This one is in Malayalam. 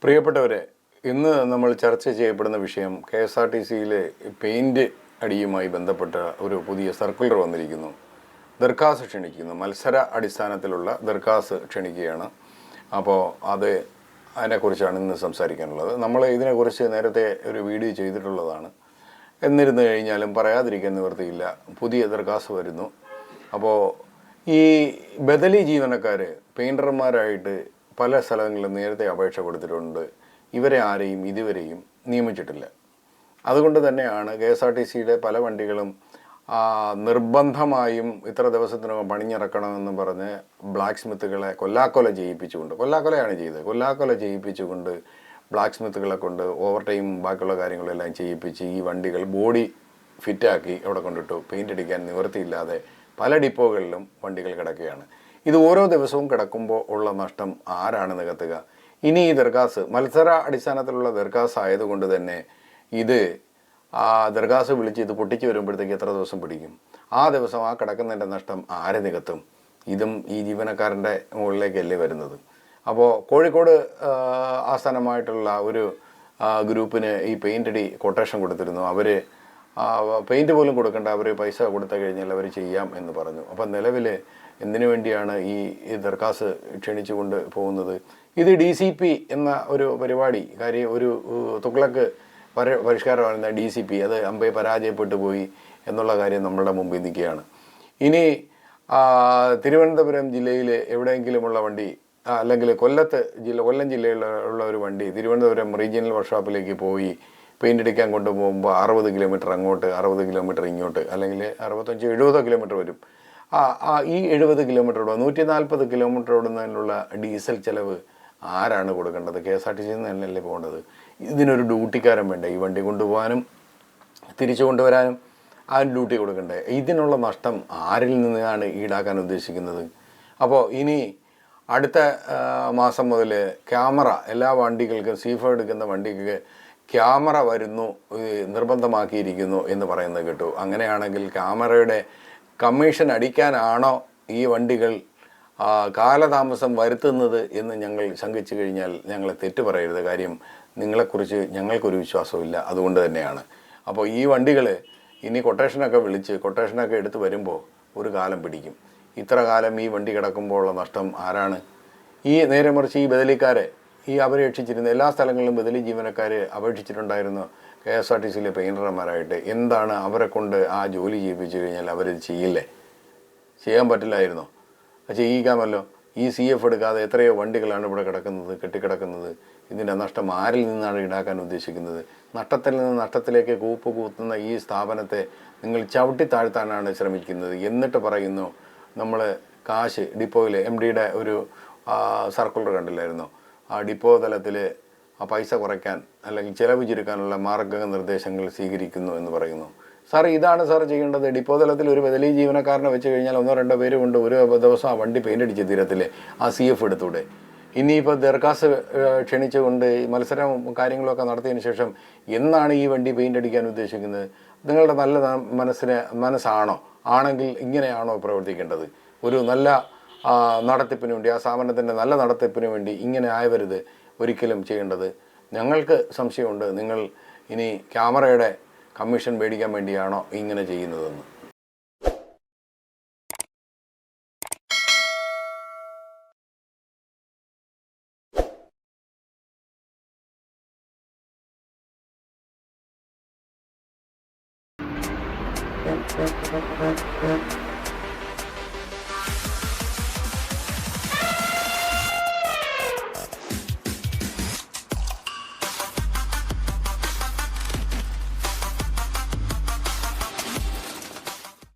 പ്രിയപ്പെട്ടവരെ, ഇന്ന് നമ്മൾ ചർച്ച ചെയ്യപ്പെടുന്ന വിഷയം KSRTCയിലെ പെയിൻറ് അടിയുമായി ബന്ധപ്പെട്ട ഒരു പുതിയ സർക്കുലർ വന്നിരിക്കുന്നു. ദർഖാസ് ക്ഷണിക്കുന്നു, മത്സര അടിസ്ഥാനത്തിലുള്ള ദർഖാസ് ക്ഷണിക്കുകയാണ്. അപ്പോൾ അതിനെക്കുറിച്ചാണ് ഇന്ന് സംസാരിക്കാനുള്ളത്. നമ്മൾ ഇതിനെക്കുറിച്ച് നേരത്തെ ഒരു വീഡിയോ ചെയ്തിട്ടുള്ളതാണ്. എന്നിരുന്നു കഴിഞ്ഞാലും പറയാതിരിക്കാൻ നിവൃത്തിയില്ല, പുതിയ ദർഖാസ് വരുന്നു. അപ്പോൾ ഈ ബദലി ജീവനക്കാർ പെയിൻറ്റർമാരായിട്ട് പല സ്ഥലങ്ങളിലും നേരത്തെ അപേക്ഷ കൊടുത്തിട്ടുണ്ട്. ഇവരെ ആരെയും ഇതുവരെയും നിയമിച്ചിട്ടില്ല. അതുകൊണ്ട് തന്നെയാണ് KSRTCയുടെ പല വണ്ടികളും നിർബന്ധമായും ഇത്ര ദിവസത്തിനകം പണിഞ്ഞിറക്കണമെന്ന് പറഞ്ഞ് ബ്ലാക്ക് സ്മിത്തുകളെ കൊല്ലാക്കൊല ചെയ്യിപ്പിച്ചുകൊണ്ട് ബ്ലാക്ക് സ്മിത്തുകളെ കൊണ്ട് ഓവർ ടൈം ബാക്കിയുള്ള കാര്യങ്ങളെല്ലാം ചെയ്യിപ്പിച്ച് ഈ വണ്ടികൾ ബോഡി ഫിറ്റാക്കി അവിടെ കൊണ്ടിട്ടു. പെയിൻ്റ് അടിക്കാൻ നിവൃത്തിയില്ലാതെ പല ഡിപ്പോകളിലും വണ്ടികൾ കിടക്കുകയാണ്. ഇത് ഓരോ ദിവസവും കിടക്കുമ്പോൾ ഉള്ള നഷ്ടം ആരാണ് നികത്തുക? ഇനി ഈ ദർഖാസ് മത്സര അടിസ്ഥാനത്തിലുള്ള ദർഖാസ് ആയതുകൊണ്ട് തന്നെ ഇത് ദർഖാസ് വിളിച്ച് ഇത് പൊട്ടിച്ച് വരുമ്പോഴത്തേക്ക് എത്ര ദിവസം പിടിക്കും? ആ ദിവസം ആ കിടക്കുന്നതിൻ്റെ നഷ്ടം ആര് നികത്തും? ഇതും ഈ ജീവനക്കാരൻ്റെ മുകളിലേക്കല്ലേ വരുന്നത്. അപ്പോൾ കോഴിക്കോട് ആസ്ഥാനമായിട്ടുള്ള ഒരു ഗ്രൂപ്പിന് ഈ പെയിൻ്റ് അടി കൊട്ടേഷൻ കൊടുത്തിരുന്നു. അവർ പെയിൻറ്റ് പോലും കൊടുക്കേണ്ട, അവർ പൈസ കൊടുത്തു കഴിഞ്ഞാൽ അവർ ചെയ്യാം എന്ന് പറഞ്ഞു. അപ്പം നിലവിൽ എന്തിനു വേണ്ടിയാണ് ഈ ദർഖാസ് ക്ഷണിച്ചുകൊണ്ട് പോകുന്നത്? ഇത് DCP എന്ന ഒരു പരിപാടി, കാര്യം ഒരു തുഗ്ലക്ക് പരിഷ്കാരമായിരുന്ന DCP അത് പരാജയപ്പെട്ടു പോയി എന്നുള്ള കാര്യം നമ്മളുടെ മുമ്പിൽ നിൽക്കുകയാണ്. ഇനി തിരുവനന്തപുരം ജില്ലയിൽ എവിടെയെങ്കിലുമുള്ള വണ്ടി, അല്ലെങ്കിൽ കൊല്ലം ജില്ലയിലുള്ള ഒരു വണ്ടി തിരുവനന്തപുരം റീജിയണൽ വർക്ക്ഷോപ്പിലേക്ക് പോയി പെയിൻ്റ് അടിക്കാൻ കൊണ്ടുപോകുമ്പോൾ 60 കിലോമീറ്റർ അങ്ങോട്ട്, 60 കിലോമീറ്റർ ഇങ്ങോട്ട്, അല്ലെങ്കിൽ 65-70 കിലോമീറ്റർ വരും. ഈ 70 കിലോമീറ്റർ ഓടുക, 140 കിലോമീറ്റർ ഓടുന്നതിനുള്ള ഡീസൽ ചിലവ് ആരാണ് കൊടുക്കേണ്ടത്? KSRTCയിൽ നിന്ന് തന്നെയല്ലേ പോകേണ്ടത്. ഇതിനൊരു ഡ്യൂട്ടിക്കാരൻ വേണ്ടേ? ഈ വണ്ടി കൊണ്ടുപോകാനും തിരിച്ചു കൊണ്ടുവരാനും ആ ഡ്യൂട്ടി കൊടുക്കണ്ടേ? ഇതിനുള്ള നഷ്ടം ആരിൽ നിന്നാണ് ഈടാക്കാൻ ഉദ്ദേശിക്കുന്നത്? അപ്പോൾ ഇനി അടുത്ത മാസം മുതൽ ക്യാമറ എല്ലാ വണ്ടികൾക്കും, സീഫോ എടുക്കുന്ന വണ്ടിക്ക് ക്യാമറ വരുന്നു, നിർബന്ധമാക്കിയിരിക്കുന്നു എന്ന് പറയുന്നത് കേട്ടു. അങ്ങനെയാണെങ്കിൽ ക്യാമറയുടെ കമ്മീഷൻ അടിക്കാനാണോ ഈ വണ്ടികൾ കാലതാമസം വരുത്തുന്നത് എന്ന് ഞങ്ങൾ ശങ്കിച്ചു കഴിഞ്ഞാൽ ഞങ്ങളെ തെറ്റ് പറയരുത്. കാര്യം നിങ്ങളെക്കുറിച്ച് ഞങ്ങൾക്കൊരു വിശ്വാസമില്ല, അതുകൊണ്ട് തന്നെയാണ്. അപ്പോൾ ഈ വണ്ടികൾ ഇനി കൊട്ടേഷനൊക്കെ എടുത്ത് വരുമ്പോൾ ഒരു കാലം പിടിക്കും. ഇത്ര കാലം ഈ വണ്ടി കിടക്കുമ്പോൾ ഉള്ള നഷ്ടം ആരാണ്? ഈ നേരെ മറിച്ച് ഈ ബദലിക്കാരെ അപേക്ഷിച്ചിരുന്ന എല്ലാ സ്ഥലങ്ങളിലും ബദലി ജീവനക്കാർ അപേക്ഷിച്ചിട്ടുണ്ടായിരുന്നു KSRTCയിലെ പെയിൻറ്റർമാരായിട്ട്. എന്താണ് അവരെ കൊണ്ട് ആ ജോലി ചെയ്യിപ്പിച്ചു കഴിഞ്ഞാൽ അവരിത് ചെയ്യാൻ പറ്റില്ലായിരുന്നോ? ചെയ്യിക്കാമല്ലോ. ഈ CF എടുക്കാതെ എത്രയോ വണ്ടികളാണ് ഇവിടെ കെട്ടിക്കിടക്കുന്നത്. ഇതിൻ്റെ നഷ്ടം ആരിൽ നിന്നാണ് ഈടാക്കാൻ ഉദ്ദേശിക്കുന്നത്? നഷ്ടത്തിൽ നിന്ന് നഷ്ടത്തിലേക്ക് കൂപ്പുകൂത്തുന്ന ഈ സ്ഥാപനത്തെ നിങ്ങൾ ചവിട്ടി താഴ്ത്താനാണ് ശ്രമിക്കുന്നത്. എന്നിട്ട് പറയുന്നു നമ്മൾ കാശ് ഡിപ്പോയിൽ MDയുടെ ഒരു സർക്കുലർ കണ്ടില്ലായിരുന്നോ? ആ ഡിപ്പോ തലത്തിൽ പൈസ കുറയ്ക്കാൻ അല്ലെങ്കിൽ ചിലവ് ചുരുക്കാനുള്ള മാർഗനിർദ്ദേശങ്ങൾ സ്വീകരിക്കുന്നു എന്ന് പറയുന്നു. സാർ, ഇതാണ് സാർ ചെയ്യേണ്ടത്. ഡിപ്പോ തലത്തിൽ ഒരു ബദലി ജീവനക്കാരനെ വെച്ച് കഴിഞ്ഞാൽ 1-2 പേര് കൊണ്ട് ഒരു ദിവസം ആ വണ്ടി പെയിൻ്റ് അടിച്ച് തീരത്തില്ലേ? ആ CF എടുത്തൂടെ? ഇനിയിപ്പോൾ ദർഖാസ് ക്ഷണിച്ചുകൊണ്ട് മത്സരം കാര്യങ്ങളൊക്കെ നടത്തിയതിന് ശേഷം എന്നാണ് ഈ വണ്ടി പെയിൻ്റ് അടിക്കാൻ ഉദ്ദേശിക്കുന്നത്? നിങ്ങളുടെ നല്ല മനസ്സാണോ? ആണെങ്കിൽ ഇങ്ങനെയാണോ പ്രവർത്തിക്കേണ്ടത്? ഒരു നല്ല നടത്തിപ്പിന് വേണ്ടി, ആ സ്ഥാപനത്തിൻ്റെ നല്ല നടത്തിപ്പിന് വേണ്ടി ഇങ്ങനെ ആയവരുത് ഒരിക്കലും ചെയ്യേണ്ടത്. ഞങ്ങൾക്ക് സംശയമുണ്ട്, നിങ്ങൾ ഇനി ക്യാമറയുടെ കമ്മീഷൻ മേടിക്കാൻ വേണ്ടിയാണോ ഇങ്ങനെ ചെയ്യുന്നതെന്ന്.